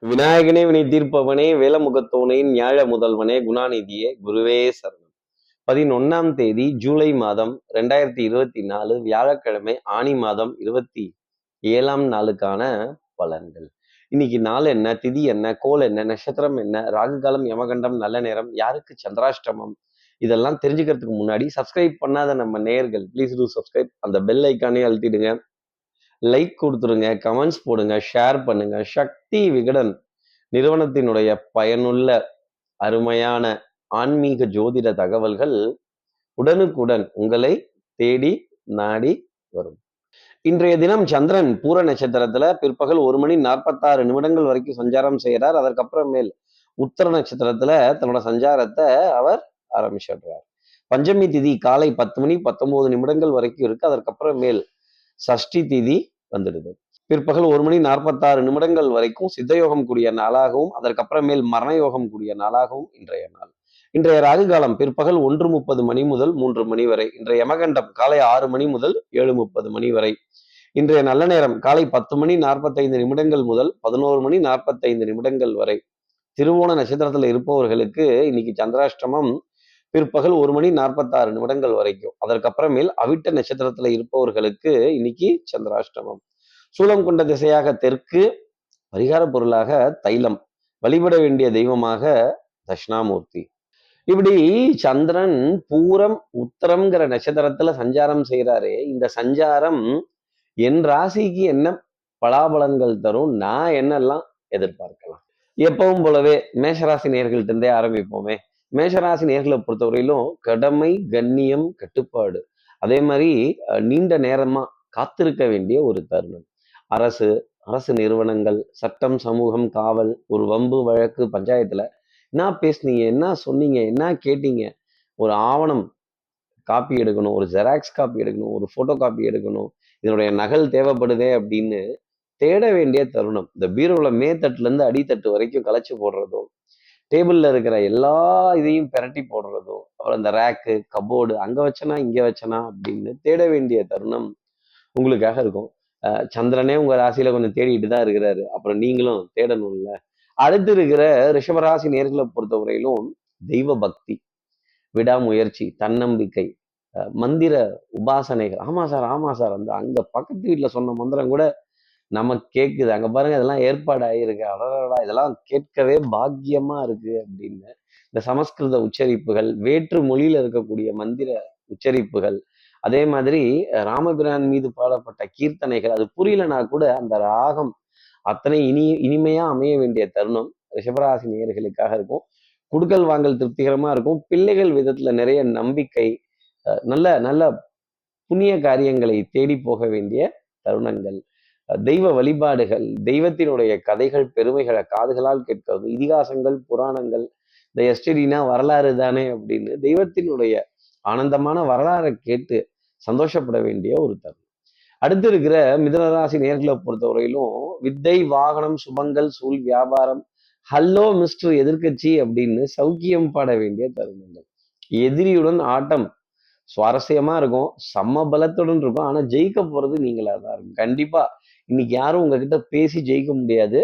விநாயகனே வினை தீர்ப்பவனே வேலமுகத்தோனே ஞாழ முதல்வனே குணாநிதியே குருவே சரணம். 11ஆம் தேதி ஜூலை மாதம் 2024 வியாழக்கிழமை ஆணி மாதம் 27ஆம் நாளுக்கான பலன்கள். இன்னைக்கு நாள் என்ன, திதி என்ன, கோல் என்ன, நட்சத்திரம் என்ன, ராகு காலம், யமகண்டம், நல்ல நேரம், யாருக்கு சந்திராஷ்டமம், இதெல்லாம் தெரிஞ்சுக்கிறதுக்கு முன்னாடி சப்ஸ்கிரைப் பண்ணாத நம்ம நேயர்கள் ப்ளீஸ் டூ சப்ஸ்கிரைப். அந்த பெல் ஐக்கானே அழுத்திடுங்க, லைக் கொடுத்துருங்க, கமெண்ட்ஸ் போடுங்க, ஷேர் பண்ணுங்க. சக்தி விகடன் நிறுவனத்தினுடைய பயனுள்ள அருமையான ஆன்மீக ஜோதிட தகவல்கள் உடனுக்குடன் உங்களை தேடி நாடி வரும். இன்றைய தினம் சந்திரன் பூர நட்சத்திரத்துல பிற்பகல் 1:46 வரைக்கும் சஞ்சாரம் செய்யறார். அதற்கப்புறமேல் உத்தர நட்சத்திரத்துல தன்னோட சஞ்சாரத்தை அவர் ஆரம்பிச்சிடுறார். பஞ்சமி திதி காலை 10:19 வரைக்கும் இருக்கு. அதற்கப்புறமேல் சஷ்டி திதி வந்துடுது. பிற்பகல் 1:46 வரைக்கும் சித்தயோகம் கூடிய நாளாகவும் அதற்கப்புறமேல் மரண யோகம் கூடிய நாளாகவும் இன்றைய நாள். இன்றைய ராகு காலம் பிற்பகல் 1:30 முதல் 3 வரை. இன்றைய யமகண்டம் காலை 6 முதல் 7:30 வரை. இன்றைய நல்ல நேரம் காலை 10:45 முதல் 11:45 வரை. திருவோண நட்சத்திரத்துல இருப்பவர்களுக்கு இன்னைக்கு சந்திராஷ்டமம் பிற்பகல் 1:46 வரைக்கும். அதற்கப்புறமேல் அவிட்ட நட்சத்திரத்துல இருப்பவர்களுக்கு இன்னைக்கு சந்திராஷ்டமம். சூலம் கொண்ட திசையாக தெற்கு, பரிகார பொருளாக தைலம், வழிபட வேண்டிய தெய்வமாக தட்சிணாமூர்த்தி. இப்படி சந்திரன் பூரம் உத்தரம்ங்கிற நட்சத்திரத்துல சஞ்சாரம் செய்யறாரு. இந்த சஞ்சாரம் என் ராசிக்கு என்ன பலாபலன்கள் தரும், நான் என்னெல்லாம் எதிர்பார்க்கலாம்? எப்பவும் போலவே மேஷராசி நேர்கள்ட்ட இருந்தே ஆரம்பிப்போமே. மேஷராசி நேர்களை பொறுத்தவரையிலும் கடமை, கண்ணியம், கட்டுப்பாடு, அதே மாதிரி நீண்ட நேரமா காத்திருக்க வேண்டிய ஒரு தருணம். அரசு நிறுவனங்கள், சட்டம், சமூகம், காவல், ஒரு வம்பு வழக்கு, பஞ்சாயத்துல என்ன பேசுனீங்க, என்ன சொன்னீங்க, என்ன கேட்டீங்க, ஒரு ஆவணம் காப்பி எடுக்கணும், ஒரு ஜெராக்ஸ் காப்பி எடுக்கணும், ஒரு போட்டோ காப்பி எடுக்கணும், இதனுடைய நகல் தேவைப்படுதே அப்படின்னு தேட வேண்டிய தருணம். இந்த பீரோல மேத்தட்டுல இருந்து அடித்தட்டு வரைக்கும் கலைச்சு போடுறதோ, டேபிள்ல இருக்கிற எல்லா இதையும் பிரட்டி போடுறதோ, அப்புறம் இந்த ரேக்கு, கபோர்டு, அங்க வச்சனா இங்க வச்சனா அப்படின்னு தேட வேண்டிய தருணம் உங்களுக்காக இருக்கும். சந்திரனே உங்க ராசியில கொஞ்சம் தேடிட்டு தான் இருக்கிறாரு, அப்புறம் நீங்களும் தேடணும்ல. அடுத்து இருக்கிற ரிஷபராசி நேர்களை பொறுத்தவரையிலும் தெய்வ பக்தி, விடாமுயற்சி, தன்னம்பிக்கை, மந்திர உபாசனைகள். ஆமா சார், ஆமா சார், அந்த அங்க பக்கத்து வீட்டுல சொன்ன மந்திரம் கூட நமக்கு கேட்குது, அங்க பாருங்க இதெல்லாம் ஏற்பாடு ஆயிருக்கு, அடடா இதெல்லாம் கேட்கவே பாக்கியமா இருக்கு அப்படின்னு இந்த சமஸ்கிருத உச்சரிப்புகள், வேற்று மொழியில இருக்கக்கூடிய மந்திர உச்சரிப்புகள், அதே மாதிரி ராமபிரான் மீது பாடப்பட்ட கீர்த்தனைகள், அது புரியலனா கூட அந்த ராகம் அத்தனை இனிமையா அமைய வேண்டிய தருணம் ரிஷபராசி நேயர்களுக்காக இருக்கும். குடுக்கல் வாங்கல் திருப்திகரமா இருக்கும். பிள்ளைகள் விதத்துல நிறைய நம்பிக்கை, நல்ல நல்ல புண்ணிய காரியங்களை தேடி போக வேண்டிய தருணங்கள், தெய்வ வழிபாடுகள், தெய்வத்தினுடைய கதைகள், பெருமைகளை காதுகளால் கேட்கிறது, இதிகாசங்கள், புராணங்கள், இந்த எஸ்டிடினா வரலாறு தானே அப்படின்னு தெய்வத்தினுடைய ஆனந்தமான வரலாறை கேட்டு சந்தோஷப்பட வேண்டிய ஒரு தருணம். அடுத்து இருக்கிற மிதுனராசி நேர்களை பொறுத்தவரையிலும் வித்தை, வாகனம், சுபங்கள், சூழ், வியாபாரம், ஹல்லோ மிஸ்டர் எதிர்கட்சி அப்படின்னு சௌக்கியம் பாட வேண்டிய தருணங்கள். எதிரியுடன் ஆட்டம் சுவாரஸ்யமா இருக்கும், சம பலத்துடன் இருக்கும். ஆனா ஜெயிக்க போறது நீங்களா தான் இருக்கும். கண்டிப்பா இன்னைக்கு யாரும் உங்ககிட்ட பேசி ஜெயிக்க முடியாது.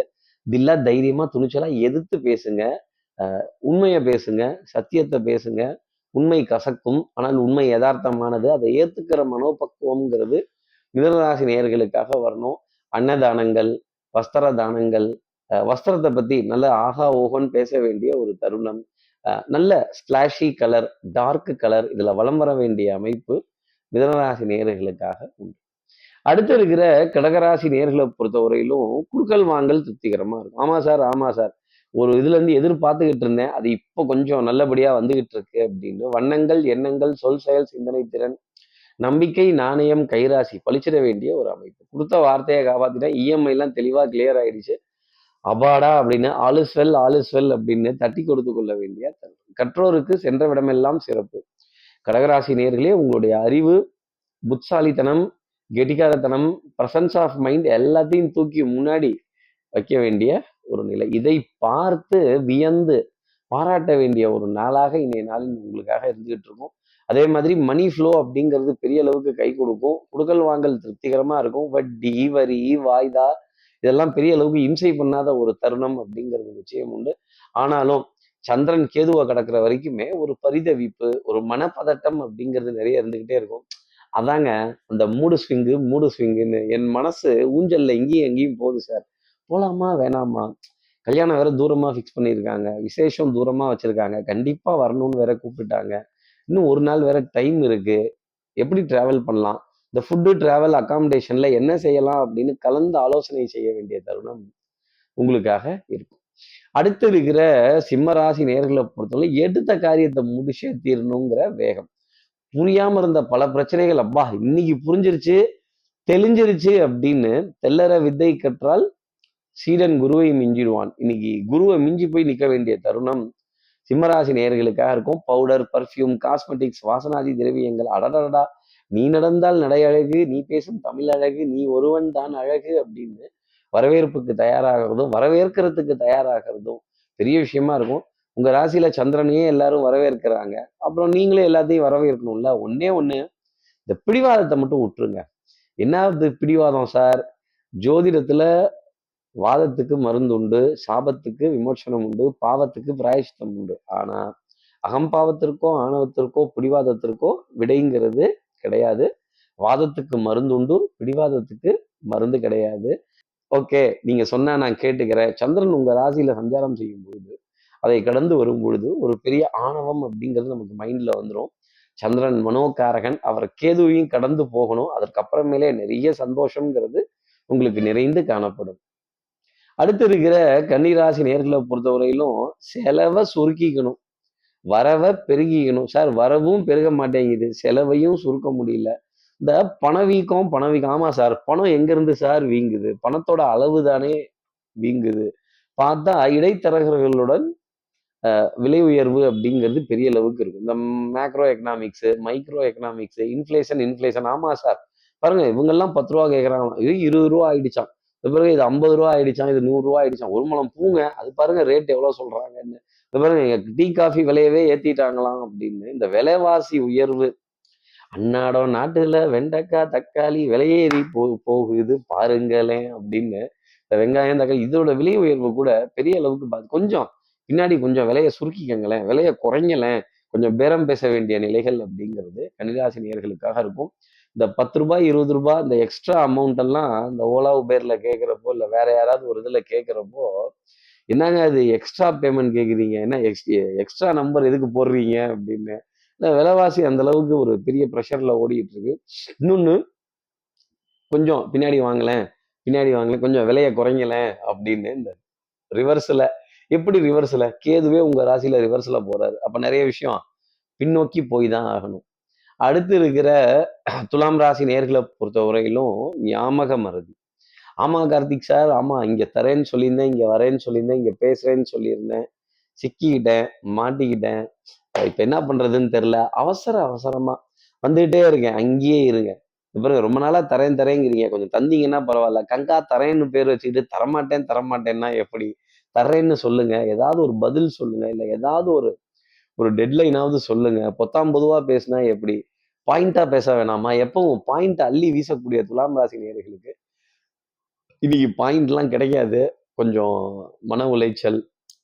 தில்லா தைரியமா துணிச்சலா எதிர்த்து பேசுங்க, உண்மையை பேசுங்க, சத்தியத்தை பேசுங்க. உண்மை கசக்கும், ஆனால் உண்மை யதார்த்தமானது. அதை ஏத்துக்கிற மனோபக்குவம்ங்கிறது மிதனராசி நேயர்களுக்காக வரணும். அன்னதானங்கள், வஸ்திர தானங்கள், வஸ்திரத்தை பத்தி நல்ல ஆகா ஓகோன்னு பேச வேண்டிய ஒரு தருணம். நல்ல ஸ்பிளாஷி கலர், டார்க் கலர், இதுல வலம் வர வேண்டிய அமைப்பு மிதனராசி நேயர்களுக்காக உண்டு. அடுத்து இருக்கிற கடகராசி நேர்களை பொறுத்தவரையிலும் குடுக்கல் வாங்கல் திருப்திகரமா இருக்கும். ஆமா சார், ஆமா சார், ஒரு இதுல இருந்து எதிர்பார்த்துக்கிட்டு இருந்தேன், அது இப்போ கொஞ்சம் நல்லபடியா வந்துகிட்டு இருக்கு அப்படின்னு வண்ணங்கள், எண்ணங்கள், சொல், செயல், சிந்தனை திறன், நம்பிக்கை, நாணயம், கைராசி பழிச்சிட வேண்டிய ஒரு அமைப்பு. கொடுத்த வார்த்தையை காப்பாத்திட்டா, இஎம்ஐ எல்லாம் தெளிவா கிளியர் ஆயிடுச்சு, அபாடா அப்படின்னு ஆல் இஸ் வெல் அப்படின்னு தட்டி கொடுத்து கொள்ள வேண்டிய தருணம். கற்றோருக்கு சென்ற விடமெல்லாம் சிறப்பு. கடகராசி நேர்களே, உங்களுடைய அறிவு, புட்சாலித்தனம், கெட்டிக்காரத்தனம், பிரசன்ஸ் ஆஃப் மைண்ட் எல்லாத்தையும் தூக்கி முன்னாடி வைக்க வேண்டிய ஒரு நிலை. இதை பார்த்து வியந்து பாராட்ட வேண்டிய ஒரு நாளாக இன்றைய நாளில் உங்களுக்காக இருந்துகிட்டு இருக்கும். அதே மாதிரி மணி ஃப்ளோ அப்படிங்கிறது பெரிய அளவுக்கு கை கொடுக்கும். குடுக்கல் வாங்கல் திருப்திகரமா இருக்கும். வட்டி, வரி, வாய்தா இதெல்லாம் பெரிய அளவுக்கு இம்சை பண்ணாத ஒரு தருணம் அப்படிங்கிறது நிச்சயம் உண்டு. ஆனாலும் சந்திரன் கேதுவை கடக்கிற வரைக்குமே ஒரு பரிதவிப்பு, ஒரு மனப்பதட்டம் அப்படிங்கிறது நிறைய இருந்துகிட்டே இருக்கும். அதாங்க அந்த மூடு ஸ்விங்குன்னு என் மனசு ஊஞ்சல்ல இங்கேயும் எங்கேயும் போகுது சார். போலாமா வேணாமா? கல்யாணம் வேற தூரமா ஃபிக்ஸ் பண்ணியிருக்காங்க. விசேஷம் தூரமா வச்சிருக்காங்க. கண்டிப்பா வரணும்னு வேற கூப்பிட்டுட்டாங்க. இன்னும் ஒரு நாள் வேற டைம் இருக்கு. எப்படி டிராவல் பண்ணலாம்? இந்த ஃபுட்டு, டிராவல், அகாமடேஷன்ல என்ன செய்யலாம் அப்படின்னு கலந்து ஆலோசனை செய்ய வேண்டிய தருணம் உங்களுக்காக இருக்கும். அடுத்து இருக்கிற சிம்ம ராசி நேர்களை பொறுத்தவரை எடுத்த காரியத்தை முடிச்சே தீரணுங்கிற வேகம். புரியாம இருந்த பல பிரச்சனைகள் அப்பா இன்னைக்கு புரிஞ்சிருச்சு, தெளிஞ்சிருச்சு அப்படின்னு தெல்லற வித்தை கற்றால் சீடன் குருவை மிஞ்சிடுவான். இன்னைக்கு குருவை மிஞ்சி போய் நிக்க வேண்டிய தருணம் சிம்மராசி நேயர்களுக்காக இருக்கும். பவுடர், பர்ஃப்யூம், காஸ்மெட்டிக்ஸ், வாசனாதி திரவியங்கள், அடடடா நீ நடந்தால் நடை அழகு, நீ பேசும் தமிழ் அழகு, நீ ஒருவன் தான் அழகு அப்படின்னு வரவேற்புக்கு தயாராகிறதும் வரவேற்கிறதுக்கு தயாராகிறதும் பெரிய விஷயமா இருக்கும். உங்க ராசியில சந்திரனையே எல்லாரும் வரவேற்கிறாங்க, அப்புறம் நீங்களே எல்லாத்தையும் வரவேற்கணும்ல. ஒன்னே ஒண்ணு, இந்த பிடிவாதத்தை மட்டும் விட்டுருங்க. என்ன பிடிவாதம் சார்? ஜோதிடத்துல வாதத்துக்கு மருந்து உண்டு, சாபத்துக்கு விமோசனம் உண்டு, பாவத்துக்கு பிராயச்சித்தம் உண்டு. ஆனா அகம்பாவத்திற்கோ ஆணவத்திற்கோ பிடிவாதத்திற்கோ விடைங்கிறது கிடையாது. வாதத்துக்கு மருந்து உண்டு, பிடிவாதத்துக்கு மருந்து கிடையாது. ஓகே, நீங்க சொன்னா நான் கேட்டுக்கிறேன். சந்திரன் உங்க ராசியில சஞ்சாரம் செய்யும் பொழுது, அதை கடந்து வரும் பொழுது ஒரு பெரிய ஆணவம் அப்படிங்கிறது நமக்கு மைண்ட்ல வந்துடும். சந்திரன் மனோகாரகன், அவர் கேதுவையும் கடந்து போகணும். அதற்கு அப்புறமேலே நிறைய சந்தோஷம்ங்கிறது உங்களுக்கு நிறைந்து காணப்படும். அடுத்து இருக்கிற கன்னிராசி நேர்களை பொறுத்தவரையிலும் செலவை சுருக்கிக்கணும், வரவை பெருகிக்கணும். சார் வரவும் பெருக மாட்டேங்குது, செலவையும் சுருக்க முடியல. இந்த பணவீக்கம் ஆமா சார், பணம் எங்க இருந்து சார் வீங்குது? பணத்தோட அளவு தானே வீங்குது. பார்த்தா இடைத்தரகர்களுடன் விலை உயர்வு அப்படிங்கிறது பெரிய அளவுக்கு இருக்கு. இந்த macro economics, micro economics, inflation ஆமா சார். பாருங்க இவங்கெல்லாம் 10 ரூபா கேட்கறாங்க, இது 20 ரூபா ஆயிடுச்சான். இது பிறகு இது 50 ரூபா ஆயிடுச்சான், இது 100 ரூபா ஆயிடுச்சான். ஒரு முழம் பூங்க அது பாருங்க ரேட் எவ்வளவு சொல்றாங்கன்னு. இது பாருங்க டீ காஃபி விலையவே ஏத்திட்டாங்களாம் அப்படின்னு. இந்த விலைவாசி உயர்வு, அன்னாடம் நாட்டுல வெண்டைக்காய் தக்காளி விலையேறி போகுது பாருங்களேன் அப்படின்னு. இந்த வெங்காயம் தக்காளி இதோட விலை உயர்வு கூட பெரிய அளவுக்கு கொஞ்சம் பின்னாடி கொஞ்சம் விலையை சுருக்கிக்கங்களேன், விலையை குறைங்களேன், கொஞ்சம் பேரம் பேச வேண்டிய நிலைகள் அப்படிங்கிறது கன்னிராசி நேயர்களுக்காக இருக்கும். இந்த 10 ரூபாய் 20 ரூபாய் இந்த எக்ஸ்ட்ரா அமௌண்ட் எல்லாம் இந்த ஓலா உபேர்ல கேட்கிறப்போ இல்ல வேற யாராவது ஒரு இதுல கேட்கிறப்போ, என்னங்க அது எக்ஸ்ட்ரா பேமெண்ட் கேக்குறீங்க, என்ன எக்ஸ்ட்ரா நம்பர் எதுக்கு போடுறீங்க அப்படின்னு. இந்த விலைவாசி அந்த அளவுக்கு ஒரு பெரிய ப்ரெஷர்ல ஓடிட்டு இருக்கு. இன்னொன்னு, கொஞ்சம் பின்னாடி வாங்கலேன் கொஞ்சம் விலையை குறைங்களேன் அப்படின்னு இந்த ரிவர்ஸ்ல. எப்படி ரிவர்ஸ்ல? கேதுவே உங்க ராசியில ரிவர்ஸ்ல போறாரு. அப்ப நிறைய விஷயம் பின்னோக்கி போய் தான் ஆகணும். அடுத்து இருக்கிற துலாம் ராசி நேர்களை பொறுத்த வரையிலும் ஞாபக மறதி. ஆமா கார்த்திக் சார், ஆமா இங்க தரேன்னு சொல்லியிருந்தேன், இங்க வரேன்னு சொல்லியிருந்தேன், இங்க பேசுறேன்னு சொல்லியிருந்தேன், சிக்கிக்கிட்டேன், மாட்டிக்கிட்டேன், இப்ப என்ன பண்றதுன்னு தெரியல. அவசரமா வந்துகிட்டே இருக்கேன், அங்கேயே இருங்க. பிறகு ரொம்ப நாளா தரேங்கிறீங்க, கொஞ்சம் தந்தீங்கன்னா பரவாயில்ல. கங்கா தரேன்னு பேர் வச்சுக்கிட்டு தரமாட்டேன்னா எப்படி? தர்றேன்னு சொல்லுங்க, ஏதாவது ஒரு பதில் சொல்லுங்க, இல்ல ஏதாவது ஒரு ஒரு டெட்லைனாவது சொல்லுங்க. பொத்தாம் பொதுவா பேசினா எப்படி? பாயிண்டா பேச வேணாமா? எப்பவும் பாயிண்ட் அள்ளி வீசக்கூடிய துலாம் ராசி நேயர்களுக்கு இன்னைக்கு பாயிண்ட்லாம் கிடைக்காது. கொஞ்சம் மன உளைச்சல்,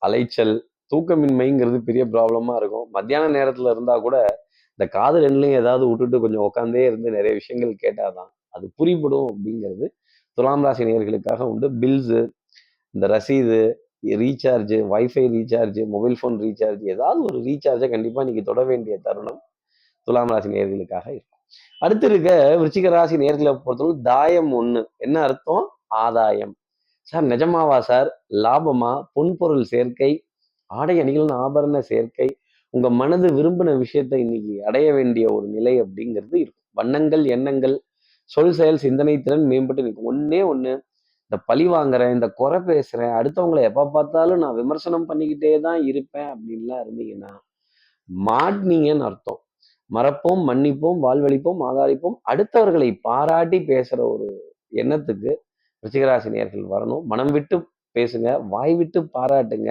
அலைச்சல், தூக்கமின்மைங்கிறது பெரிய ப்ராப்ளமா இருக்கும். மத்தியான நேரத்துல இருந்தா கூட இந்த காது ரெண்டுலையும் ஏதாவது விட்டுட்டு கொஞ்சம் உட்காந்தே இருந்து நிறைய விஷயங்கள் கேட்டாதான் அது புரிபடும் அப்படிங்கிறது துலாம் ராசி நேயர்களுக்காக உண்டு. பில்ஸு, இந்த ரசீது, recharge, wifi recharge, mobile phone recharge, ஏதாவது ஒரு ரீசார்ஜை கண்டிப்பா நீங்க தொட வேண்டிய தருணம் துலாம் ராசி நேயர்களுக்காக இருக்கும். அடுத்து இருக்க விருச்சிக ராசி நேயர்களை பொறுத்தவரை தாயம் ஒண்ணு. என்ன அர்த்தம்? ஆதாயம். சார் நிஜமாவா சார்? லாபமா? பொன்பொருள் சேர்க்கை, ஆடை அணிகளின் ஆபரண சேர்க்கை, உங்க மனது விரும்பின விஷயத்தை இன்னைக்கு அடைய வேண்டிய ஒரு நிலை அப்படிங்கிறது இருக்கும். வண்ணங்கள், எண்ணங்கள், சொல் செயல் சிந்தனை திறன் மேம்பட்டு நிற்கும். ஒண்ணே ஒண்ணு, இந்த பழி வாங்குறேன், இந்த குறை பேசுறேன், அடுத்தவங்களை எப்ப பார்த்தாலும் நான் விமர்சனம் பண்ணிக்கிட்டே தான் இருப்பேன் அப்படின்லாம் இருந்தீங்கன்னா மாட்னீங்கன்னு அர்த்தம். மறப்போம், மன்னிப்போம், வாழ்வழிப்போம், ஆதாரிப்போம், அடுத்தவர்களை பாராட்டி பேசுற ஒரு எண்ணத்துக்கு ரிச்சிகராசி நேயர்கள் வரணும். மனம் விட்டு பேசுங்க, வாய் விட்டு பாராட்டுங்க,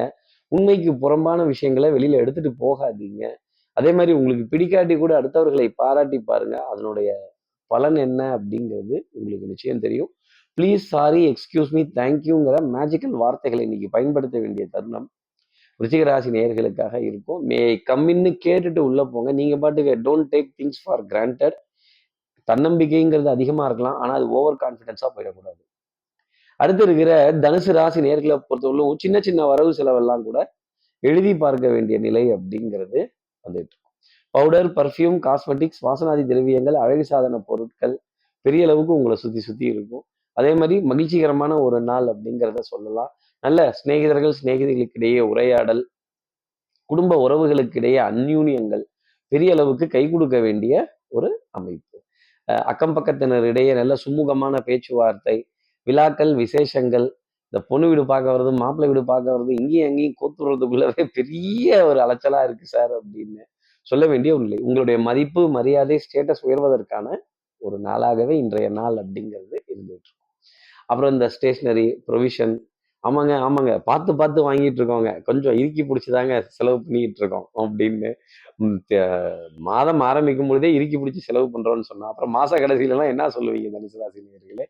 உண்மைக்கு புறம்பான விஷயங்களை வெளியில எடுத்துட்டு போகாதீங்க. அதே மாதிரி உங்களுக்கு பிடிக்காட்டி கூட அடுத்தவர்களை பாராட்டி பாருங்க, அதனுடைய பலன் என்ன அப்படிங்கிறது உங்களுக்கு நிச்சயம் தெரியும். ப்ளீஸ், சாரி, எக்ஸ்கியூஸ் மீ, தேங்க்யூங்கிற மேஜிக்கல் வார்த்தைகளை இன்னைக்கு பயன்படுத்த வேண்டிய தருணம் விருச்சிகராசி நேயர்களுக்காக இருக்கும். மே கம்மின்னு கேட்டுட்டு உள்ள போங்க. நீங்க பாட்டுக்கு don't take things for granted. தன்னம்பிக்கைங்கிறது அதிகமா இருக்கலாம், ஆனா அது ஓவர் கான்பிடன்ஸா போயிடக்கூடாது. அடுத்து இருக்கிற தனுசு ராசி நேர்களை பொறுத்தவரைக்கும் சின்ன சின்ன வரவு செலவெல்லாம் கூட எழுதி பார்க்க வேண்டிய நிலை அப்படிங்கிறது வந்துட்டு இருக்கும். பவுடர், பர்ஃப்யூம், காஸ்மெட்டிக்ஸ், வாசனாதி திரவியங்கள், அழகு சாதன பொருட்கள் பெரிய அளவுக்கு உங்களை சுத்தி சுத்தி இருக்கும். அதே மாதிரி மகிழ்ச்சிகரமான ஒரு நாள் அப்படிங்கிறத சொல்லலாம். நல்ல சிநேகிதர்கள் சிநேகிதிகளுக்கு இடையே உரையாடல், குடும்ப உறவுகளுக்கு இடையே அந்யூன்யங்கள் பெரிய அளவுக்கு கை கொடுக்க வேண்டிய ஒரு அமைப்பு. அக்கம் பக்கத்தினரிடையே நல்ல சுமூகமான பேச்சுவார்த்தை, விழாக்கள், விசேஷங்கள், இந்த பொண்ணு வீடு பார்க்க வர்றது, மாப்பிள்ளை வீடு பார்க்க வர்றது, இங்கேயும் அங்கேயும் கோத்துறதுக்குள்ளவே பெரிய ஒரு அலைச்சலா இருக்கு சார் அப்படின்னு சொல்ல வேண்டிய ஒரு நிலை. உங்களுடைய மதிப்பு, மரியாதை, ஸ்டேட்டஸ் உயர்வதற்கான ஒரு நாளாகவே இன்றைய நாள் அப்படிங்கிறது இருந்துட்டு இருக்கும். அப்புறம் இந்த ஸ்டேஷனரி ப்ரொவிஷன், ஆமாங்க ஆமாங்க பார்த்து பார்த்து வாங்கிட்டு இருக்கோங்க, கொஞ்சம் இறுக்கி பிடிச்சிதாங்க செலவு பண்ணிட்டு இருக்கோம் அப்படின்னு மாதம் ஆரம்பிக்கும் பொழுதே இறுக்கி பிடிச்சி செலவு பண்றோம்னு சொன்னா அப்புறம் மாச கடைசியிலலாம் என்ன சொல்லுவீங்க தனுசு ராசி நேயர்களே?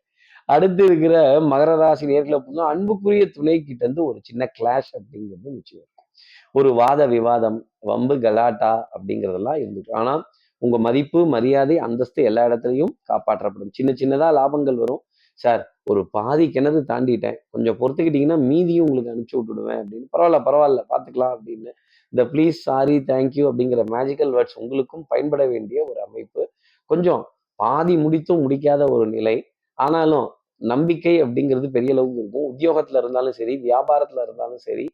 அடுத்து இருக்கிற மகர ராசி நேர்களை பொறுத்தா அன்புக்குரிய துணை கிட்ட இருந்து ஒரு சின்ன கிளாஷ் அப்படிங்கிறது நிச்சயம் இருக்கும். ஒரு வாத விவாதம், வம்பு கலாட்டா அப்படிங்கிறதெல்லாம் இருந்துட்டு, ஆனா உங்க மதிப்பு, மரியாதை, அந்தஸ்து எல்லா இடத்துலையும் காப்பாற்றப்படும். சின்ன சின்னதா லாபங்கள் வரும். சார், ஒரு பாதி கிணறு தாண்டிட்டேன், கொஞ்சம் பொறுத்துக்கிட்டீங்கன்னா மீதியும் உங்களுக்கு அனுப்பிச்சு விட்டுடுவேன் அப்படின்னு. பரவாயில்ல பரவாயில்ல பார்த்துக்கலாம் அப்படின்னு இந்த ப்ளீஸ், சாரி, தேங்க்யூ அப்படிங்கிற மேஜிக்கல் வேர்ட்ஸ் உங்களுக்கும் பயன்பட வேண்டிய ஒரு அமைப்பு. கொஞ்சம் பாதி முடித்தும் முடிக்காத ஒரு நிலை, ஆனாலும் நம்பிக்கை அப்படிங்கிறது பெரிய அளவுக்கு இருக்கும். உத்தியோகத்துல இருந்தாலும் சரி, வியாபாரத்துல இருந்தாலும் சரி,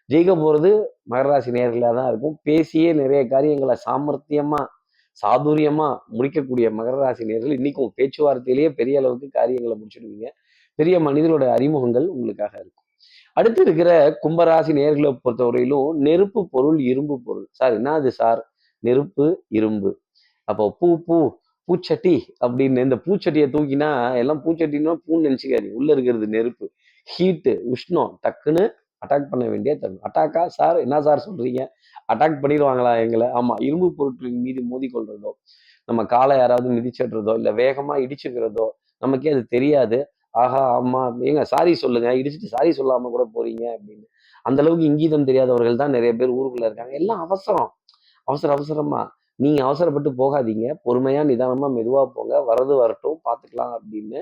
ஜெயிக்க போறது மகராசி நேர்களா தான் இருக்கும். பேசியே நிறைய காரியங்களை சாமர்த்தியமா, சாதுரியமா முடிக்கக்கூடிய மகர ராசி நேர்கள் இன்னைக்கும் பேச்சுவார்த்தையிலேயே பெரிய அளவுக்கு காரியங்களை முடிச்சிடுவீங்க. பெரிய மனிதர்களோட அறிமுகங்கள் உங்களுக்காக இருக்கும். அடுத்து இருக்கிற கும்பராசி நேர்களை பொறுத்தவரையிலும் நெருப்பு பொருள், இரும்பு பொருள். சார் என்னது சார்? நெருப்பு, இரும்பு. அப்போ பூச்சட்டி அப்படின்னு இந்த பூச்சட்டியை தூக்கினா எல்லாம் பூச்சட்டின்னா பூன்னு நினைச்சுக்காதீங்க. உள்ள இருக்கிறது நெருப்பு, ஹீட்டு, உஷ்ணம், டக்குன்னு அட்டாக் பண்ண வேண்டிய தருணம். அட்டாக்கா சார்? என்ன சார் சொல்றீங்க? அட்டாக் பண்ணிடுவாங்களா எங்களை? ஆமா, இரும்பு பொருட்களின் மீது மோதிக்கொள்றதோ, நம்ம காலை யாராவது மிதிச்சிடுறதோ, இல்லை வேகமா இடிச்சுக்கிறதோ, நமக்கே அது தெரியாது. ஆஹா ஆமா, ஏங்க சாரி சொல்லுங்க, இடிச்சுட்டு சாரி சொல்லாம கூட போறீங்க அப்படின்னு. அந்த அளவுக்கு இங்கீதம் தெரியாதவர்கள் தான் நிறைய பேர் ஊருக்குள்ள இருக்காங்க. எல்லாம் அவசரம், அவசரமா. நீங்க அவசரப்பட்டு போகாதீங்க, பொறுமையா நிதானமா மெதுவா போங்க, வரது வரட்டும் பார்த்துக்கலாம் அப்படின்னு.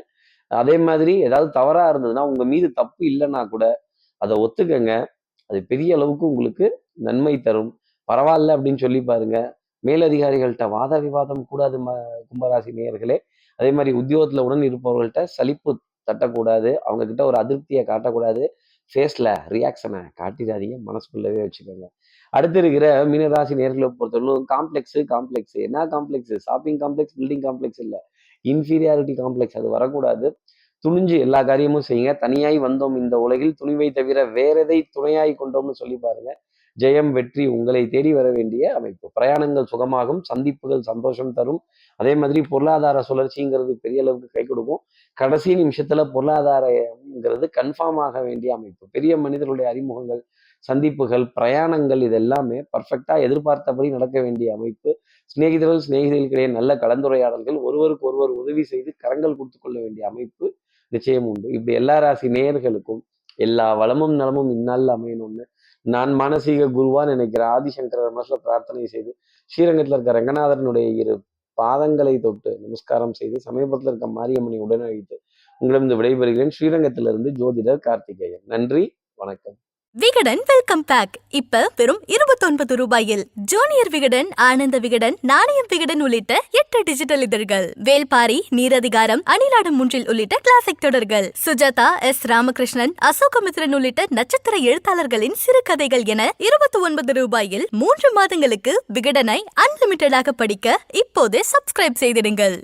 அதே மாதிரி ஏதாவது தவறா இருந்ததுன்னா உங்க மீது தப்பு இல்லைன்னா கூட அதை ஒத்துக்கங்க. அது பெரிய அளவுக்கு உங்களுக்கு நன்மை தரும். பரவாயில்ல அப்படின்னு சொல்லி பாருங்க. மேலதிகாரிகள்கிட்ட வாத விவாதம் கூடாது கும்பராசி நேயர்களே. அதே மாதிரி உத்தியோகத்துல உடன் இருப்பவர்கள்ட்ட சலிப்பு தட்டக்கூடாது, அவங்க கிட்ட ஒரு அதிருப்தியை காட்டக்கூடாது. ஃபேஸ்ல ரியாக்ஷனை காட்டிடாதீங்க, மனசுக்குள்ளவே வச்சுக்கோங்க. அடுத்து இருக்கிற மீனராசி நேர்களை பொறுத்தவரைக்கும் காம்ப்ளெக்ஸ் என்ன complex? Shopping complex, building complex இல்லை, இன்ஃபீரியாரிட்டி காம்ப்ளெக்ஸ். அது வரக்கூடாது. துணிஞ்சு எல்லா காரியமும் செய்யுங்க. தனியாய் வந்தோம் இந்த உலகில், துணிவை தவிர வேற எதை துணையாய் கொண்டோம்னு சொல்லி பாருங்க. ஜெயம், வெற்றி உங்களை தேடி வர வேண்டிய அமைப்பு. பிரயாணங்கள் சுகமாகும், சந்திப்புகள் சந்தோஷம் தரும். அதே மாதிரி பொருளாதார சுழற்சிங்கிறது பெரிய அளவுக்கு கை கொடுக்கும். கடைசி நிமிஷத்துல பொருளாதாரங்கிறது கன்ஃபார்ம் ஆக வேண்டிய அமைப்பு. பெரிய மனிதர்களுடைய அறிமுகங்கள், சந்திப்புகள், பிரயாணங்கள் இது எல்லாமே பர்ஃபெக்டா எதிர்பார்த்தபடி நடக்க வேண்டிய அமைப்பு. சிநேகிதர்களுக்கிடையே நல்ல கலந்துரையாடல்கள், ஒருவருக்கு ஒருவர் உதவி செய்து கரங்கள் கொடுத்து கொள்ள வேண்டிய அமைப்பு நிச்சயம் உண்டு. இப்படி எல்லா ராசி நேயர்களுக்கும் எல்லா வளமும் நலமும் இந்நாளில் அமையணும்னு நான் மானசீக குருவா நினைக்கிற ஆதிசங்கர மனசுல பிரார்த்தனை செய்து, ஸ்ரீரங்கத்தில் இருக்க ரங்கநாதனுடைய இரு பாதங்களை தொட்டு நமஸ்காரம் செய்து, சமீபத்தில் இருக்க மாரியம்மனை உடனழைத்து உங்களிடம் விடைபெறுகிறேன். ஸ்ரீரங்கத்திலிருந்து ஜோதிடர் கார்த்திகேயன். நன்றி, வணக்கம். விகடன் வெல்கம் பேக் இப்ப வெறும் 29 ரூபாயில் ஜூனியர் விகடன், ஆனந்த விகடன், நாணயம் விகடன் உள்ளிட்ட 8 டிஜிட்டல் இதழ்கள், வேல்பாரி, நீரதிகாரம், அணிலாடும் முன்றில் உள்ளிட்ட கிளாசிக் தொடர்கள், சுஜாதா, எஸ் ராமகிருஷ்ணன், அசோகமித்ரன் உள்ளிட்ட நட்சத்திர எழுத்தாளர்களின் சிறுகதைகள் என 29 ரூபாயில் 3 மாதங்களுக்கு விகடனை அன்லிமிட்டடாக படிக்க இப்போதே சப்ஸ்கிரைப் செய்திடுங்கள்.